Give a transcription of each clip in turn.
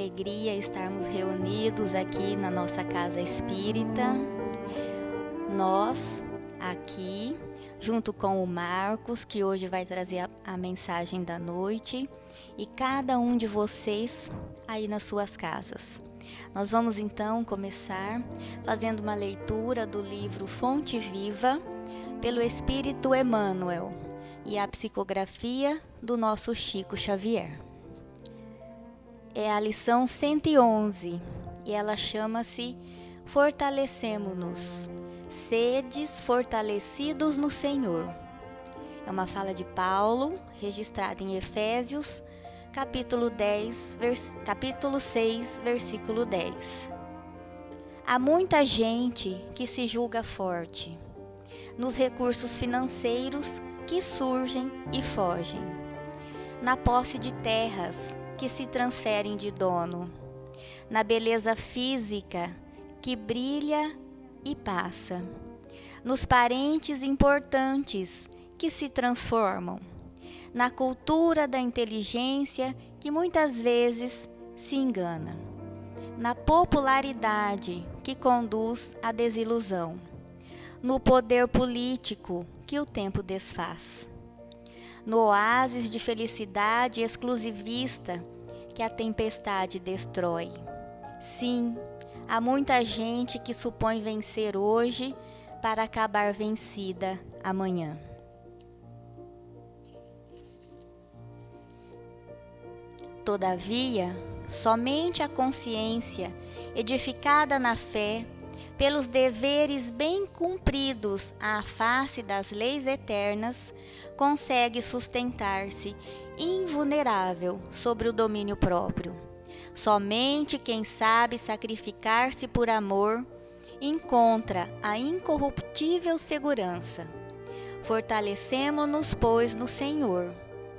alegria estarmos reunidos aqui na nossa casa espírita. Nós aqui, junto com o Marcos, que hoje vai trazer a mensagem da noite, e cada um de vocês aí nas suas casas. Nós vamos então começar fazendo uma leitura do livro Fonte Viva, pelo Espírito Emmanuel, e a psicografia do nosso Chico Xavier. É a lição 111 e ela chama-se Fortalecemo-nos, sedes fortalecidos no Senhor. É uma fala de Paulo, registrada em Efésios, capítulo 6, versículo 10. Há muita gente que se julga forte nos recursos financeiros que surgem e fogem, na posse de terras que se transferem de dono, na beleza física que brilha e passa, nos parentes importantes que se transformam, na cultura da inteligência que muitas vezes se engana, na popularidade que conduz à desilusão, no poder político que o tempo desfaz, no oásis de felicidade exclusivista que a tempestade destrói. Sim, há muita gente que supõe vencer hoje para acabar vencida amanhã. Todavia, somente a consciência, edificada na fé, pelos deveres bem cumpridos à face das leis eternas, consegue sustentar-se invulnerável sobre o domínio próprio. Somente quem sabe sacrificar-se por amor encontra a incorruptível segurança. Fortalecemo-nos, pois, no Senhor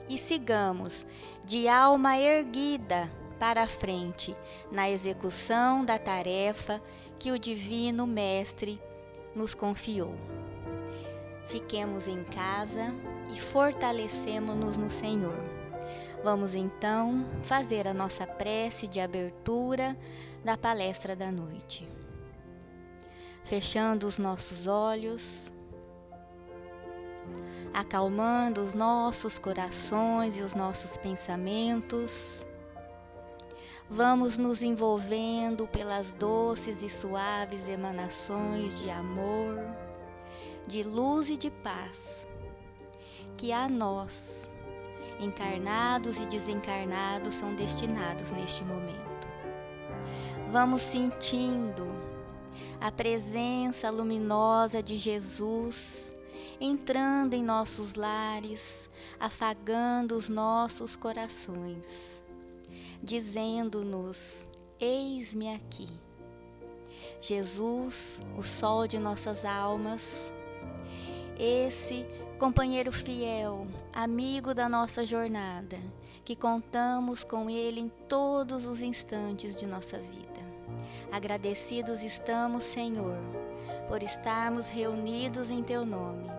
e sigamos de alma erguida para a frente na execução da tarefa que o Divino Mestre nos confiou. Fiquemos em casa e fortalecemo-nos no Senhor. Vamos então fazer a nossa prece de abertura da palestra da noite. Fechando os nossos olhos, acalmando os nossos corações e os nossos pensamentos, vamos nos envolvendo pelas doces e suaves emanações de amor, de luz e de paz, que a nós, encarnados e desencarnados, são destinados neste momento. Vamos sentindo a presença luminosa de Jesus entrando em nossos lares, afagando os nossos corações, dizendo-nos: eis-me aqui. Jesus, o sol de nossas almas, esse companheiro fiel, amigo da nossa jornada, que contamos com ele em todos os instantes de nossa vida. Agradecidos estamos, Senhor, por estarmos reunidos em Teu nome,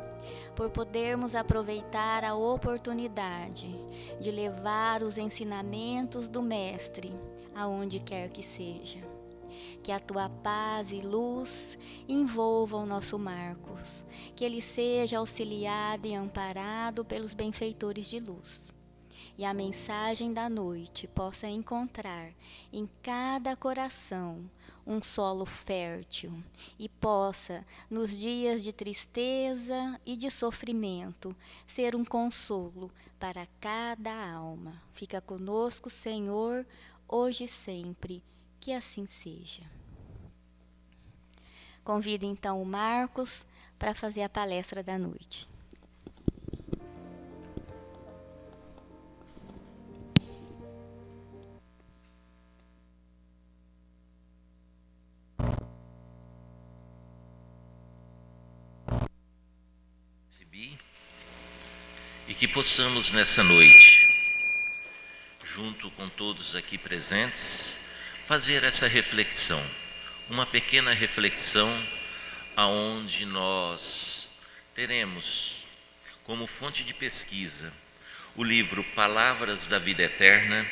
por podermos aproveitar a oportunidade de levar os ensinamentos do Mestre aonde quer que seja. Que a Tua paz e luz envolvam o nosso Marcos, que ele seja auxiliado e amparado pelos benfeitores de luz. E a mensagem da noite possa encontrar em cada coração um solo fértil e possa, nos dias de tristeza e de sofrimento, ser um consolo para cada alma. Fica conosco, Senhor, hoje e sempre, que assim seja. Convido então o Marcos para fazer a palestra da noite. E que possamos nessa noite, junto com todos aqui presentes, fazer essa reflexão, uma pequena reflexão aonde nós teremos como fonte de pesquisa o livro Palavras da Vida Eterna,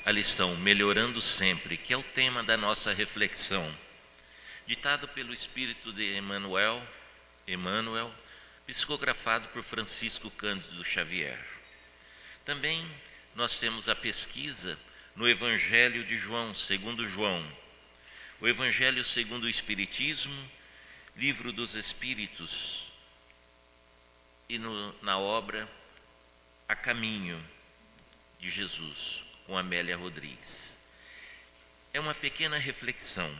a lição Melhorando Sempre, que é o tema da nossa reflexão, ditado pelo Espírito de Emmanuel, psicografado por Francisco Cândido Xavier. Também nós temos a pesquisa no Evangelho de João, segundo João, o Evangelho segundo o Espiritismo, Livro dos Espíritos, e na obra A Caminho de Jesus, com Amélia Rodrigues. É uma pequena reflexão,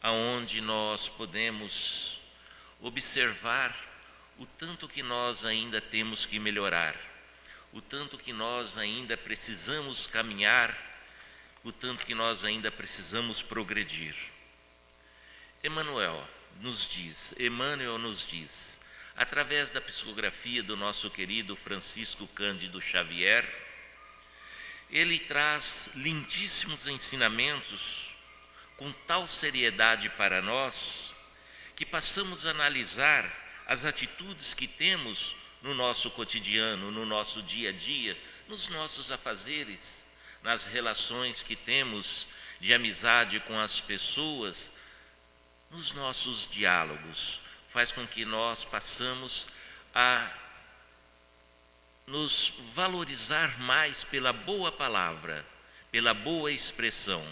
aonde nós podemos observar o tanto que nós ainda temos que melhorar, o tanto que nós ainda precisamos caminhar, o tanto que nós ainda precisamos progredir. Emmanuel nos diz, através da psicografia do nosso querido Francisco Cândido Xavier, ele traz lindíssimos ensinamentos com tal seriedade para nós, que passamos a analisar as atitudes que temos no nosso cotidiano, no nosso dia a dia, nos nossos afazeres, nas relações que temos de amizade com as pessoas, nos nossos diálogos. Faz com que nós passamos a nos valorizar mais pela boa palavra, pela boa expressão.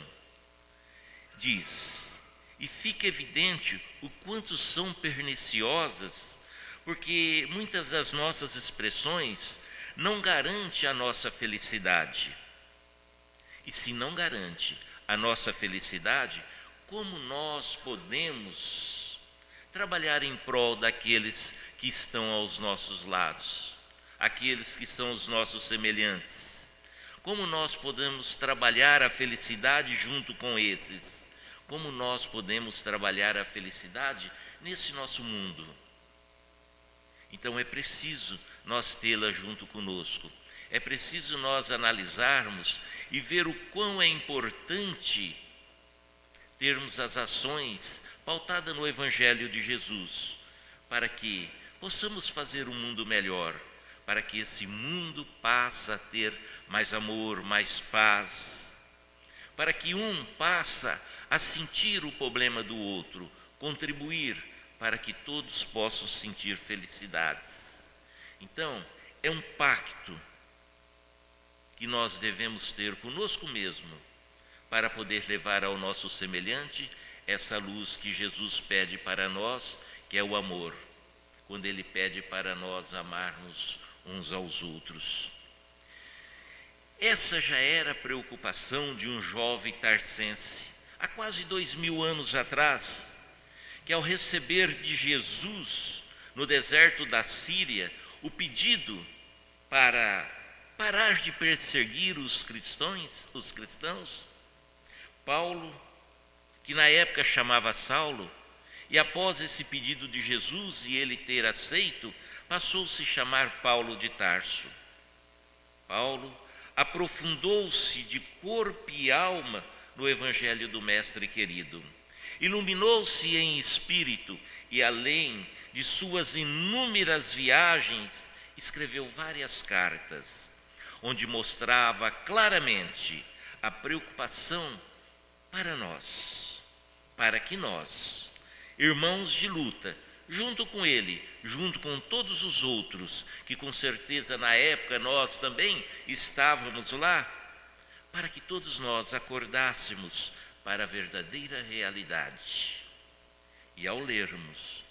Diz: e fica evidente o quanto são perniciosas, porque muitas das nossas expressões não garantem a nossa felicidade. E se não garante a nossa felicidade, como nós podemos trabalhar em prol daqueles que estão aos nossos lados? Aqueles que são os nossos semelhantes. Como nós podemos trabalhar a felicidade junto com esses? Como nós podemos trabalhar a felicidade nesse nosso mundo? Então é preciso nós tê-la junto conosco. É preciso nós analisarmos e ver o quão é importante termos as ações pautadas no Evangelho de Jesus, para que possamos fazer um mundo melhor, para que esse mundo passe a ter mais amor, mais paz, para que um passe a sentir o problema do outro, contribuir para que todos possam sentir felicidades. Então, é um pacto que nós devemos ter conosco mesmo, para poder levar ao nosso semelhante essa luz que Jesus pede para nós, que é o amor, quando Ele pede para nós amarmos uns aos outros. Essa já era a preocupação de um jovem tarsense, há quase 2000 anos atrás, que ao receber de Jesus no deserto da Síria o pedido para parar de perseguir os cristãos, Paulo, que na época chamava Saulo, e após esse pedido de Jesus e ele ter aceito, passou-se a chamar Paulo de Tarso. Paulo aprofundou-se de corpo e alma no Evangelho do Mestre querido. Iluminou-se em espírito e, além de suas inúmeras viagens, escreveu várias cartas, onde mostrava claramente a preocupação para nós, para que nós, irmãos de luta, junto com ele, junto com todos os outros, que com certeza na época nós também estávamos lá, para que todos nós acordássemos para a verdadeira realidade. E ao lermos,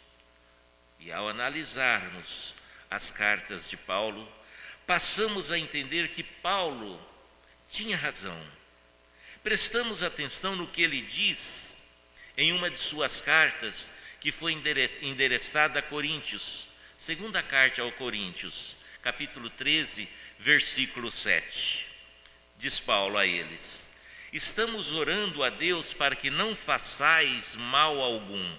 e ao analisarmos as cartas de Paulo, passamos a entender que Paulo tinha razão. Prestamos atenção no que ele diz em uma de suas cartas, que foi endereçada a Coríntios, segunda carta ao Coríntios, capítulo 13, versículo 7. Diz Paulo a eles: estamos orando a Deus para que não façais mal algum,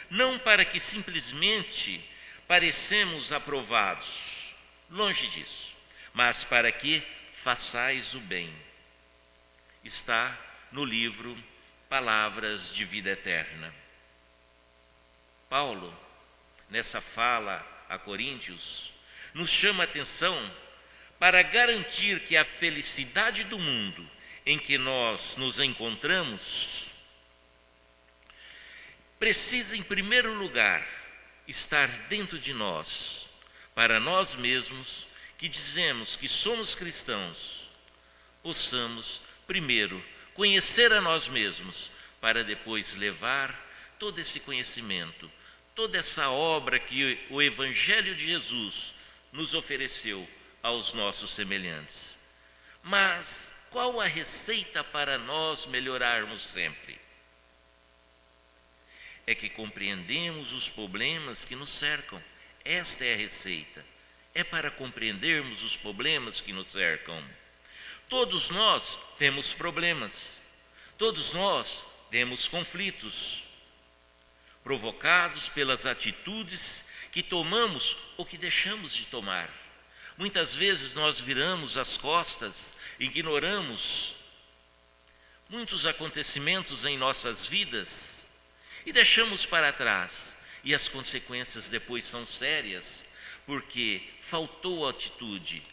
não para que simplesmente parecemos aprovados, longe disso, mas para que façais o bem. Está no livro Palavras de Vida Eterna. Paulo, nessa fala a Coríntios, nos chama a atenção para garantir que a felicidade do mundo em que nós nos encontramos precisa, em primeiro lugar, estar dentro de nós, para nós mesmos, que dizemos que somos cristãos, possamos, primeiro, conhecer a nós mesmos, para depois levar todo esse conhecimento, toda essa obra que o Evangelho de Jesus nos ofereceu aos nossos semelhantes. Mas qual a receita para nós melhorarmos sempre? É que compreendemos os problemas que nos cercam. Esta é a receita. É para compreendermos os problemas que nos cercam. Todos nós temos problemas. Todos nós temos conflitos provocados pelas atitudes que tomamos ou que deixamos de tomar. Muitas vezes nós viramos as costas, ignoramos muitos acontecimentos em nossas vidas e deixamos para trás. E as consequências depois são sérias, porque faltou atitude,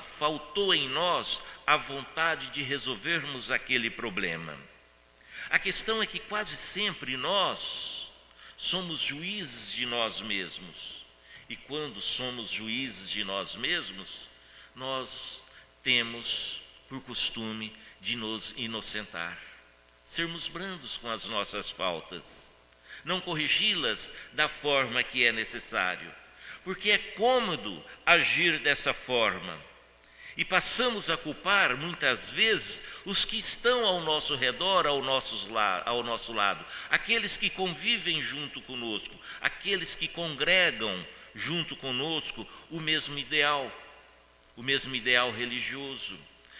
faltou em nós a vontade de resolvermos aquele problema. A questão é que quase sempre nós somos juízes de nós mesmos. E quando somos juízes de nós mesmos, nós temos por costume de nos inocentar, sermos brandos com as nossas faltas, não corrigi-las da forma que é necessário, porque é cômodo agir dessa forma. E passamos a culpar, muitas vezes, os que estão ao nosso redor, ao nosso lado, aqueles que convivem junto conosco, aqueles que congregam junto conosco o mesmo ideal religioso.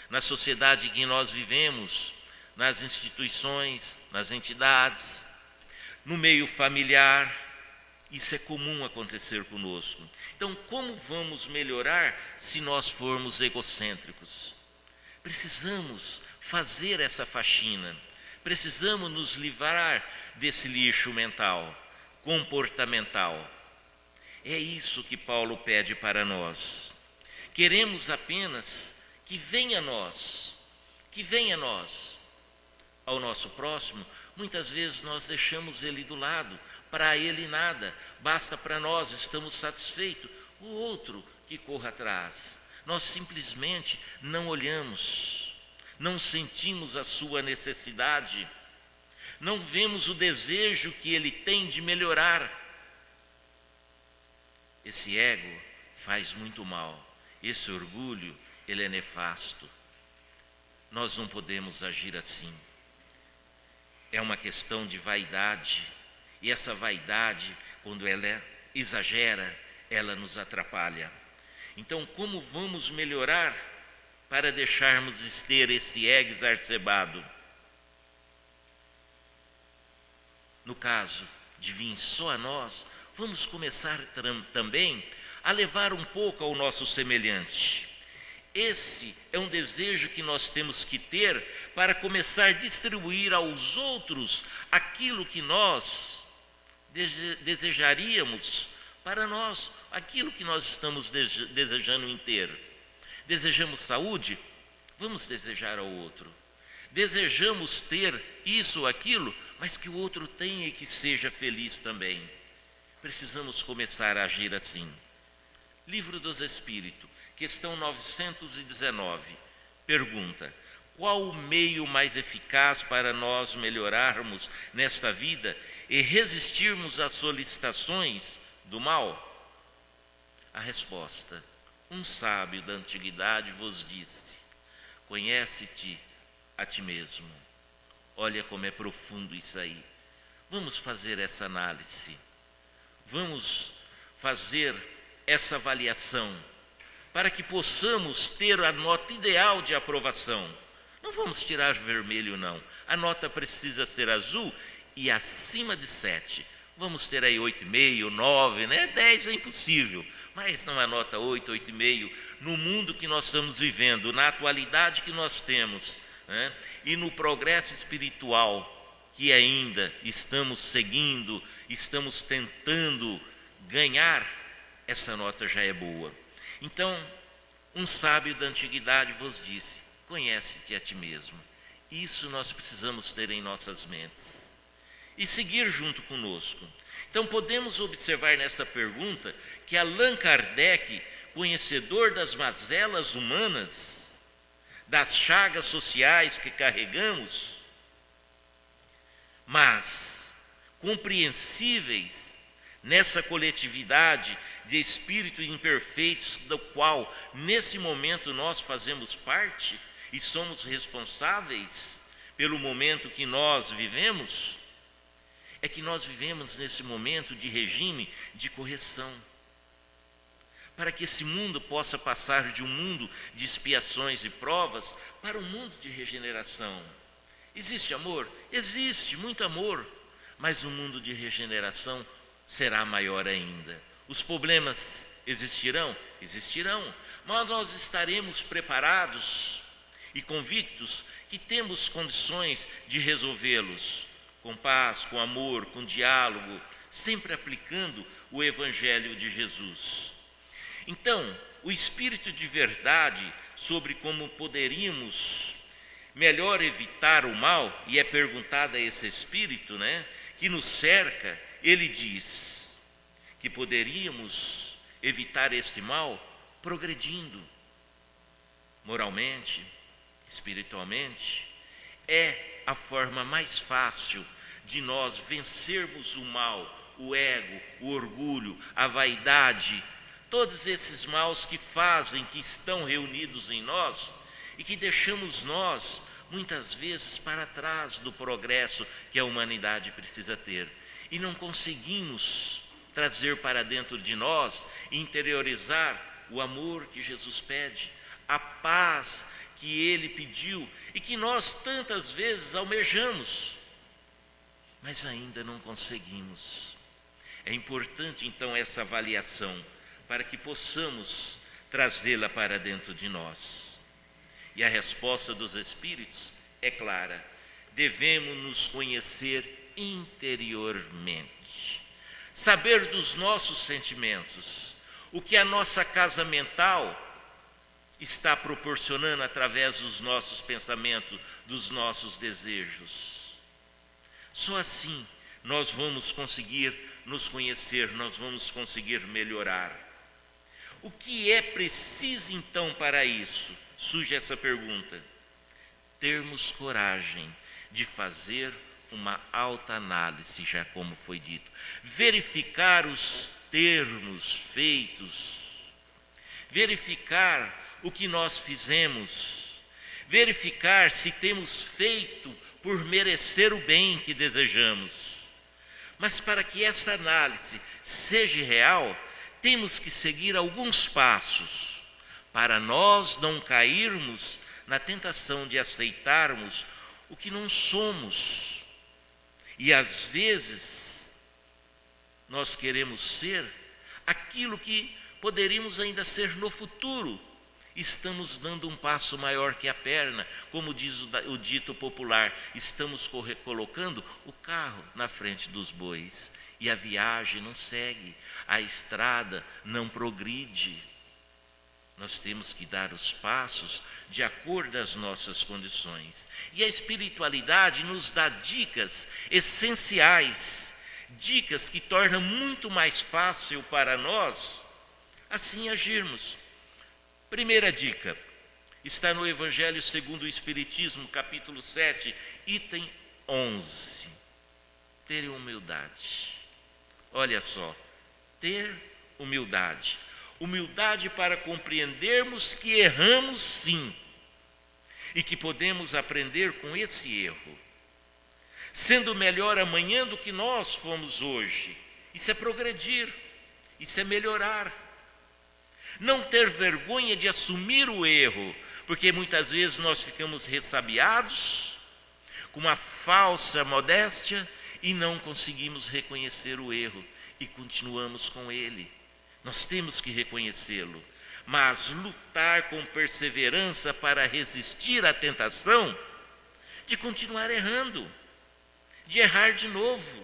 Na sociedade em que nós vivemos, nas instituições, nas entidades, no meio familiar, isso é comum acontecer conosco. Então, como vamos melhorar se nós formos egocêntricos? Precisamos fazer essa faxina, precisamos nos livrar desse lixo mental, comportamental. É isso que Paulo pede para nós. Queremos apenas que venha a nós, ao nosso próximo. Muitas vezes nós deixamos ele do lado, para ele nada, basta para nós, estamos satisfeitos. O outro que corra atrás. Nós simplesmente não olhamos, não sentimos a sua necessidade, não vemos o desejo que ele tem de melhorar. Esse ego faz muito mal, esse orgulho, ele é nefasto. Nós não podemos agir assim. É uma questão de vaidade, e essa vaidade, quando ela exagera, ela nos atrapalha. Então, como vamos melhorar para deixarmos de ter esse ego exacerbado? No caso de vir só a nós, vamos começar também a levar um pouco ao nosso semelhante. Esse é um desejo que nós temos que ter para começar a distribuir aos outros aquilo que nós desejaríamos para nós, aquilo que nós estamos desejando em ter. Desejamos saúde? Vamos desejar ao outro. Desejamos ter isso ou aquilo, mas que o outro tenha e que seja feliz também. Precisamos começar a agir assim. Livro dos Espíritos, questão 919, pergunta: qual o meio mais eficaz para nós melhorarmos nesta vida e resistirmos às solicitações do mal? A resposta: um sábio da antiguidade vos disse: conhece-te a ti mesmo. Olha como é profundo isso aí. Vamos fazer essa análise. Vamos fazer essa avaliação para que possamos ter a nota ideal de aprovação. Não vamos tirar vermelho, não. A nota precisa ser azul e acima de 7. Vamos ter aí 8,5, 9, né? 10 é impossível. Mas numa nota 8, 8,5, no mundo que nós estamos vivendo, na atualidade que nós temos, né? E no progresso espiritual que ainda estamos seguindo, estamos tentando ganhar, essa nota já é boa. Então, um sábio da antiguidade vos disse: conhece-te a ti mesmo. Isso nós precisamos ter em nossas mentes e seguir junto conosco. Então podemos observar nessa pergunta que Allan Kardec, conhecedor das mazelas humanas, das chagas sociais que carregamos, mas compreensíveis nessa coletividade de espíritos imperfeitos, do qual nesse momento nós fazemos parte e somos responsáveis pelo momento que nós vivemos, é que nós vivemos nesse momento de regime de correção, para que esse mundo possa passar de um mundo de expiações e provas para um mundo de regeneração. Existe amor? Existe muito amor, mas o mundo de regeneração será maior ainda. Os problemas existirão? Existirão, mas nós estaremos preparados e convictos que temos condições de resolvê-los com paz, com amor, com diálogo, sempre aplicando o Evangelho de Jesus. Então, o Espírito de verdade sobre como poderíamos melhor evitar o mal, e é perguntado a esse Espírito, que nos cerca, ele diz que poderíamos evitar esse mal progredindo moralmente, espiritualmente. É a forma mais fácil de nós vencermos o mal, o ego, o orgulho, a vaidade, todos esses maus que fazem, que estão reunidos em nós e que deixamos nós, muitas vezes, para trás do progresso que a humanidade precisa ter. E não conseguimos trazer para dentro de nós e interiorizar o amor que Jesus pede, a paz que Ele pediu e que nós tantas vezes almejamos, mas ainda não conseguimos. É importante, então, essa avaliação, para que possamos trazê-la para dentro de nós. E a resposta dos Espíritos é clara: devemos nos conhecer interiormente, saber dos nossos sentimentos, o que a nossa casa mental está proporcionando através dos nossos pensamentos, dos nossos desejos. Só assim nós vamos conseguir nos conhecer, nós vamos conseguir melhorar. O que é preciso então para isso? Surge essa pergunta: termos coragem de fazer uma autoanálise, já como foi dito, verificar os termos feitos, verificar o que nós fizemos, verificar se temos feito por merecer o bem que desejamos. Mas para que essa análise seja real, temos que seguir alguns passos para nós não cairmos na tentação de aceitarmos o que não somos. E às vezes nós queremos ser aquilo que poderíamos ainda ser no futuro. Estamos dando um passo maior que a perna, como diz o dito popular, estamos colocando o carro na frente dos bois e a viagem não segue, a estrada não progride. Nós temos que dar os passos de acordo às nossas condições. E a espiritualidade nos dá dicas essenciais, dicas que tornam muito mais fácil para nós assim agirmos. Primeira dica está no Evangelho segundo o Espiritismo, capítulo 7, item 11. Ter humildade. Olha só, ter humildade. Humildade para compreendermos que erramos sim e que podemos aprender com esse erro, sendo melhor amanhã do que nós fomos hoje. Isso é progredir, isso é melhorar. Não ter vergonha de assumir o erro, porque muitas vezes nós ficamos ressabiados, com uma falsa modéstia, e não conseguimos reconhecer o erro e continuamos com ele. Nós temos que reconhecê-lo, mas lutar com perseverança para resistir à tentação de continuar errando, de errar de novo.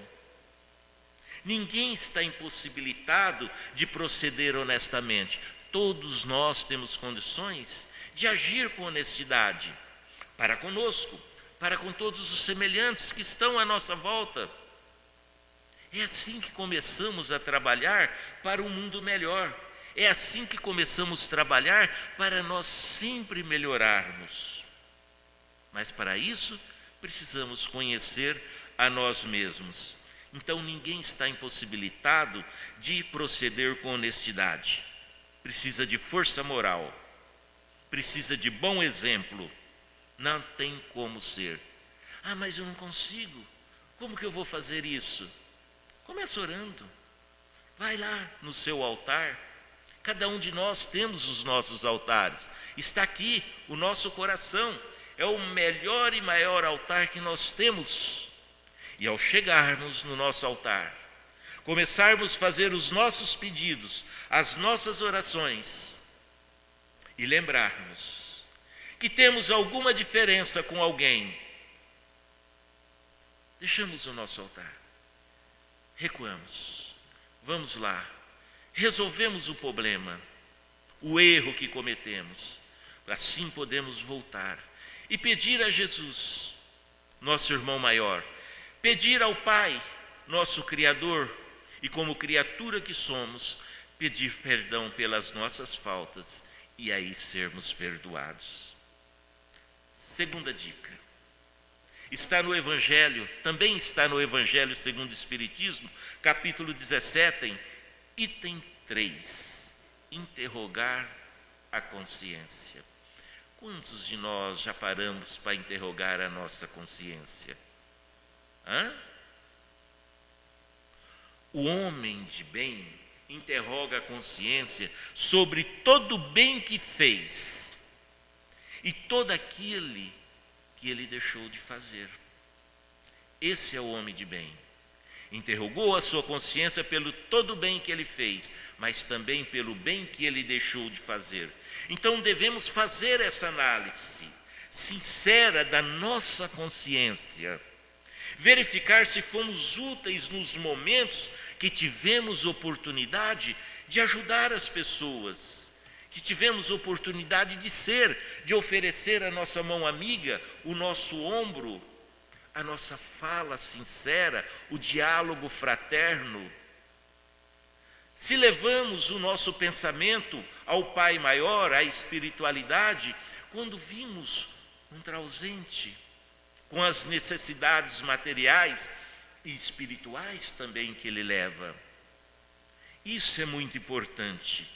Ninguém está impossibilitado de proceder honestamente. Todos nós temos condições de agir com honestidade para conosco, para com todos os semelhantes que estão à nossa volta. É assim que começamos a trabalhar para um mundo melhor. É assim que começamos a trabalhar para nós sempre melhorarmos. Mas para isso, precisamos conhecer a nós mesmos. Então ninguém está impossibilitado de proceder com honestidade. Precisa de força moral, precisa de bom exemplo. Não tem como ser. Ah, mas eu não consigo. Como que eu vou fazer isso? Comece orando. Vai lá no seu altar. Cada um de nós temos os nossos altares. Está aqui o nosso coração. É o melhor e maior altar que nós temos. E ao chegarmos no nosso altar, começarmos a fazer os nossos pedidos, as nossas orações, e lembrarmos que temos alguma diferença com alguém, deixamos o nosso altar, recuamos, vamos lá, resolvemos o problema, o erro que cometemos. Assim podemos voltar e pedir a Jesus, nosso irmão maior, pedir ao Pai, nosso Criador, e como criatura que somos, pedir perdão pelas nossas faltas e aí sermos perdoados. Segunda dica. Está no Evangelho, também está no Evangelho segundo o Espiritismo, capítulo 17, item 3. Interrogar a consciência. Quantos de nós já paramos para interrogar a nossa consciência? O homem de bem interroga a consciência sobre todo o bem que fez e todo aquele que ele deixou de fazer. Esse é o homem de bem. Interrogou a sua consciência pelo todo o bem que ele fez, mas também pelo bem que ele deixou de fazer. Então devemos fazer essa análise sincera da nossa consciência. Verificar se fomos úteis nos momentos que tivemos oportunidade de ajudar as pessoas, que tivemos oportunidade de ser, de oferecer a nossa mão amiga, o nosso ombro, a nossa fala sincera, o diálogo fraterno. Se levamos o nosso pensamento ao Pai Maior, à espiritualidade, quando vimos um ausente, com as necessidades materiais e espirituais também que ele leva. Isso é muito importante.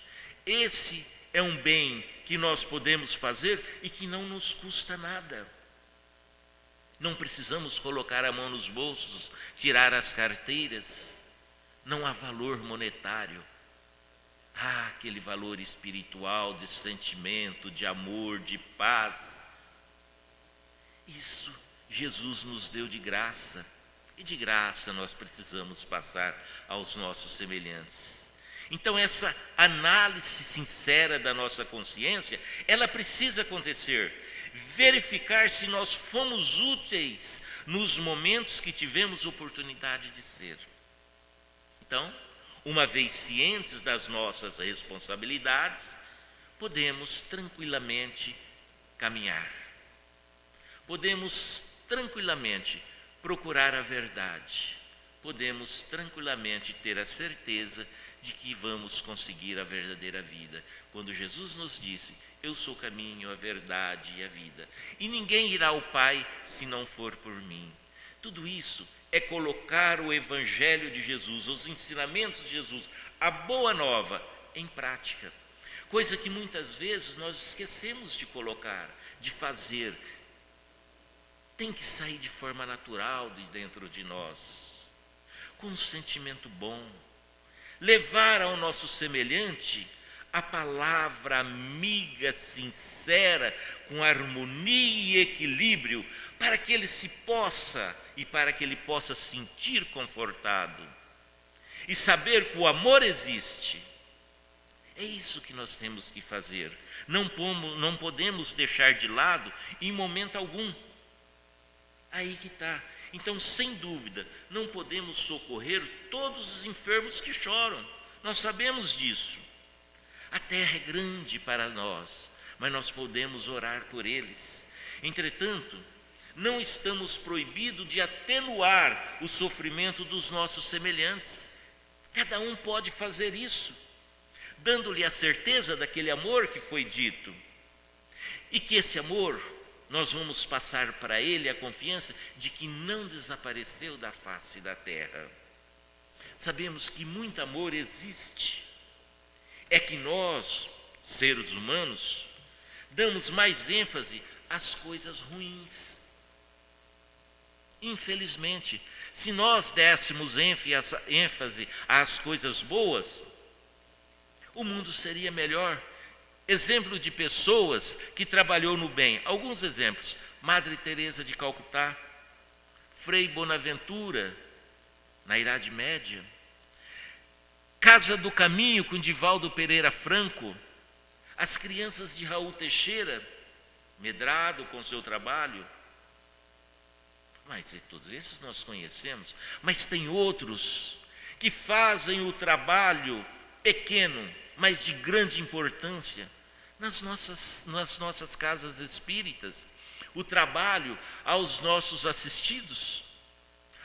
Esse é um bem que nós podemos fazer e que não nos custa nada. Não precisamos colocar a mão nos bolsos, tirar as carteiras. Não há valor monetário. Há aquele valor espiritual, de sentimento, de amor, de paz. Isso Jesus nos deu de graça, e de graça nós precisamos passar aos nossos semelhantes. Então essa análise sincera da nossa consciência, ela precisa acontecer, verificar se nós fomos úteis nos momentos que tivemos oportunidade de ser. Então, uma vez cientes das nossas responsabilidades, podemos tranquilamente caminhar. Podemos tranquilamente procurar a verdade. Podemos tranquilamente ter a certeza de que vamos conseguir a verdadeira vida. Quando Jesus nos disse, eu sou o caminho, a verdade e a vida, e ninguém irá ao Pai se não for por mim. Tudo isso é colocar o Evangelho de Jesus, os ensinamentos de Jesus, a boa nova, em prática. Coisa que muitas vezes nós esquecemos de colocar, de fazer. Tem que sair de forma natural de dentro de nós, com um sentimento bom. Levar ao nosso semelhante a palavra amiga, sincera, com harmonia e equilíbrio, para que ele se possa e para que ele possa sentir confortado e saber que o amor existe. É isso que nós temos que fazer. Não podemos deixar de lado em momento algum. Aí que está. Então, sem dúvida, não podemos socorrer todos os enfermos que choram. Nós sabemos disso. A terra é grande para nós, mas nós podemos orar por eles. Entretanto, não estamos proibidos de atenuar o sofrimento dos nossos semelhantes. Cada um pode fazer isso, dando-lhe a certeza daquele amor que foi dito. E que esse amor, nós vamos passar para ele a confiança de que não desapareceu da face da terra. Sabemos que muito amor existe. É que nós, seres humanos, damos mais ênfase às coisas ruins. Infelizmente, se nós dessemos ênfase às coisas boas, o mundo seria melhor. Exemplo de pessoas que trabalhou no bem. Alguns exemplos: Madre Teresa de Calcutá, Frei Bonaventura, na Idade Média, Casa do Caminho com Divaldo Pereira Franco, as crianças de Raul Teixeira, Medrado com seu trabalho. Mas todos esses nós conhecemos, mas tem outros que fazem o trabalho pequeno, mas de grande importância, nas nossas casas espíritas, o trabalho aos nossos assistidos,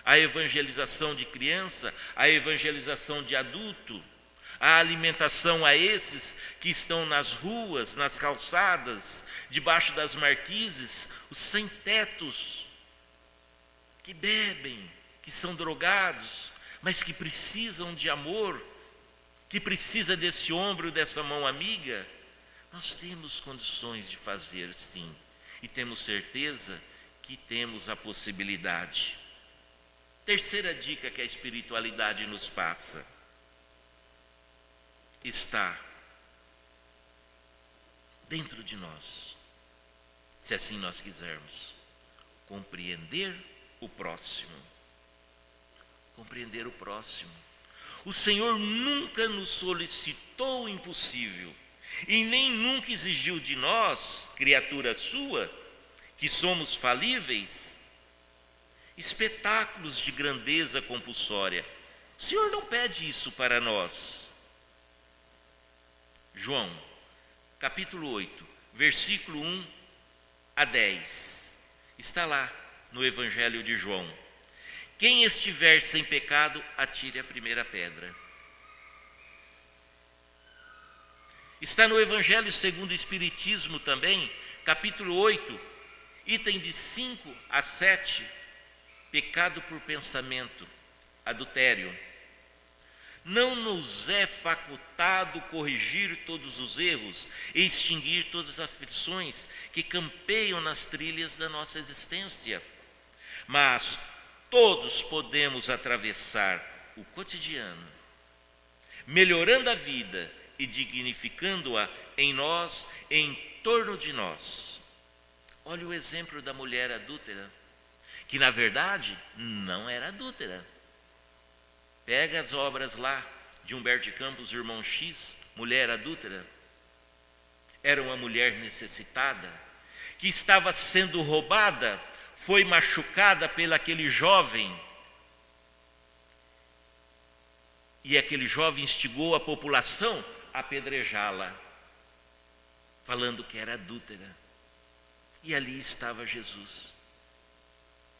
a evangelização de criança, a evangelização de adulto, a alimentação a esses que estão nas ruas, nas calçadas, debaixo das marquises, os sem-tetos, que bebem, que são drogados, mas que precisam de amor, que precisa desse ombro, dessa mão amiga. Nós temos condições de fazer, sim, e temos certeza que temos a possibilidade. Terceira dica que a espiritualidade nos passa está dentro de nós, se assim nós quisermos, compreender o próximo. Compreender o próximo. O Senhor nunca nos solicitou o impossível e nem nunca exigiu de nós, criatura sua, que somos falíveis, espetáculos de grandeza compulsória. O Senhor não pede isso para nós. João, capítulo 8, versículo 1 a 10. Está lá no Evangelho de João. Quem estiver sem pecado, atire a primeira pedra. Está no Evangelho segundo o Espiritismo também, capítulo 8, item de 5 a 7, pecado por pensamento, adultério. Não nos é facultado corrigir todos os erros e extinguir todas as aflições que campeiam nas trilhas da nossa existência, mas todos podemos atravessar o cotidiano, melhorando a vida e dignificando-a em nós e em torno de nós. Olha o exemplo da mulher adúltera, que na verdade não era adúltera. Pega as obras lá de Humberto de Campos, Irmão X, mulher adúltera. Era uma mulher necessitada, que estava sendo roubada, foi machucada pelo aquele jovem. E aquele jovem instigou a população a apedrejá-la, falando que era adúltera. E ali estava Jesus.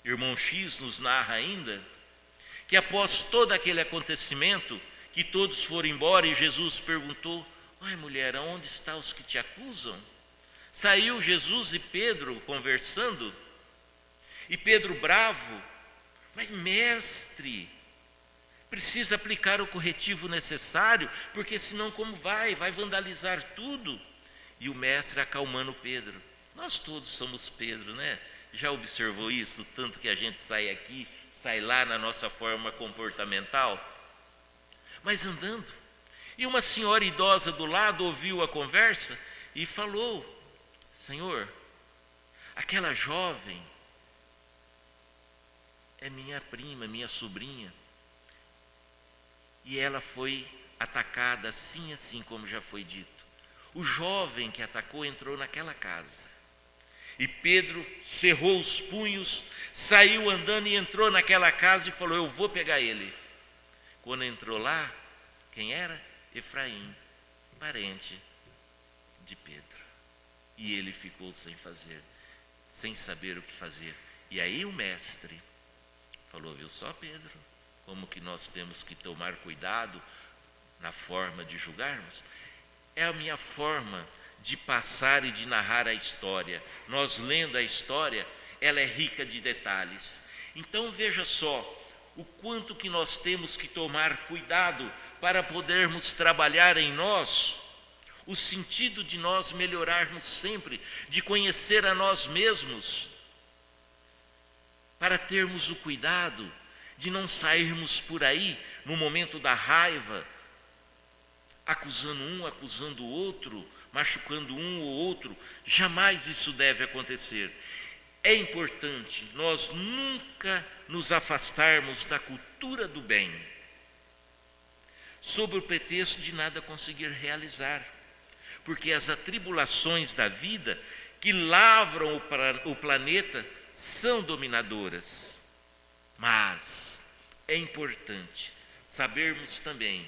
Irmão X nos narra ainda que após todo aquele acontecimento, que todos foram embora e Jesus perguntou: ai mulher, aonde estão os que te acusam? Saiu Jesus e Pedro conversando, e Pedro bravo: mas mestre, precisa aplicar o corretivo necessário, porque senão como vai vandalizar tudo. E o mestre acalmando Pedro. Nós todos somos Pedro, né? Já observou isso? Tanto que a gente sai aqui, sai lá na nossa forma comportamental. Mas andando, e uma senhora idosa do lado ouviu a conversa e falou: Senhor, aquela jovem é minha prima, minha sobrinha, e ela foi atacada assim como já foi dito. O jovem que atacou entrou naquela casa. E Pedro cerrou os punhos, saiu andando e entrou naquela casa e falou: eu vou pegar ele. Quando entrou lá, quem era? Efraim, parente de Pedro. E ele ficou sem fazer, sem saber o que fazer. E aí o mestre falou: viu só, Pedro, como que nós temos que tomar cuidado na forma de julgarmos? É a minha forma de passar e de narrar a história. Nós lendo a história, ela é rica de detalhes. Então veja só o quanto que nós temos que tomar cuidado para podermos trabalhar em nós o sentido de nós melhorarmos sempre, de conhecer a nós mesmos, para termos o cuidado de não sairmos por aí no momento da raiva, acusando um, acusando o outro, machucando um ou outro. Jamais isso deve acontecer. É importante nós nunca nos afastarmos da cultura do bem, sob o pretexto de nada conseguir realizar, porque as atribulações da vida que lavram o planeta são dominadoras. Mas é importante sabermos também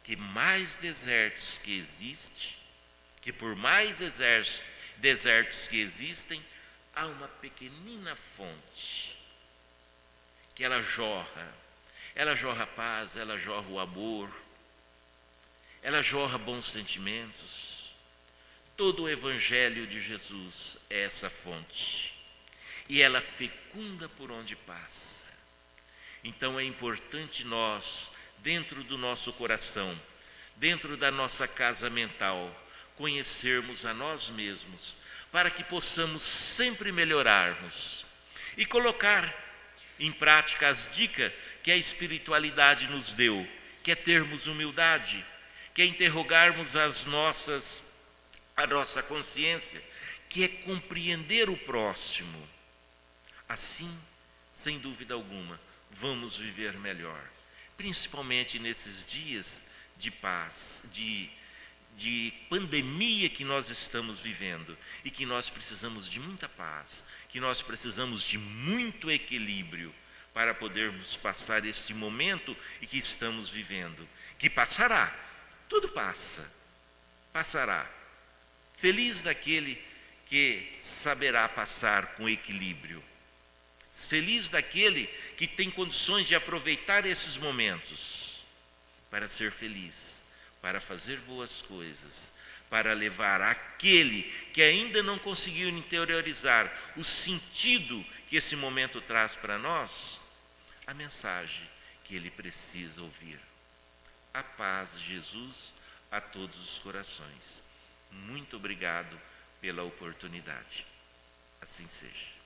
que mais desertos que existem, que por mais desertos que existem, há uma pequenina fonte que ela jorra paz, ela jorra o amor, ela jorra bons sentimentos. Todo o Evangelho de Jesus é essa fonte, e ela fecunda por onde passa. Então é importante nós, dentro do nosso coração, dentro da nossa casa mental, conhecermos a nós mesmos, para que possamos sempre melhorarmos e colocar em prática as dicas que a espiritualidade nos deu, que é termos humildade, que é interrogarmos a nossa consciência, que é compreender o próximo. Assim, sem dúvida alguma, vamos viver melhor, principalmente nesses dias de paz, de pandemia que nós estamos vivendo, e que nós precisamos de muita paz, que nós precisamos de muito equilíbrio para podermos passar esse momento e que estamos vivendo, que passará, tudo passará. Feliz daquele que saberá passar com equilíbrio. Feliz daquele que tem condições de aproveitar esses momentos para ser feliz, para fazer boas coisas, para levar aquele que ainda não conseguiu interiorizar o sentido que esse momento traz para nós, a mensagem que ele precisa ouvir. A paz de Jesus a todos os corações. Muito obrigado pela oportunidade. Assim seja.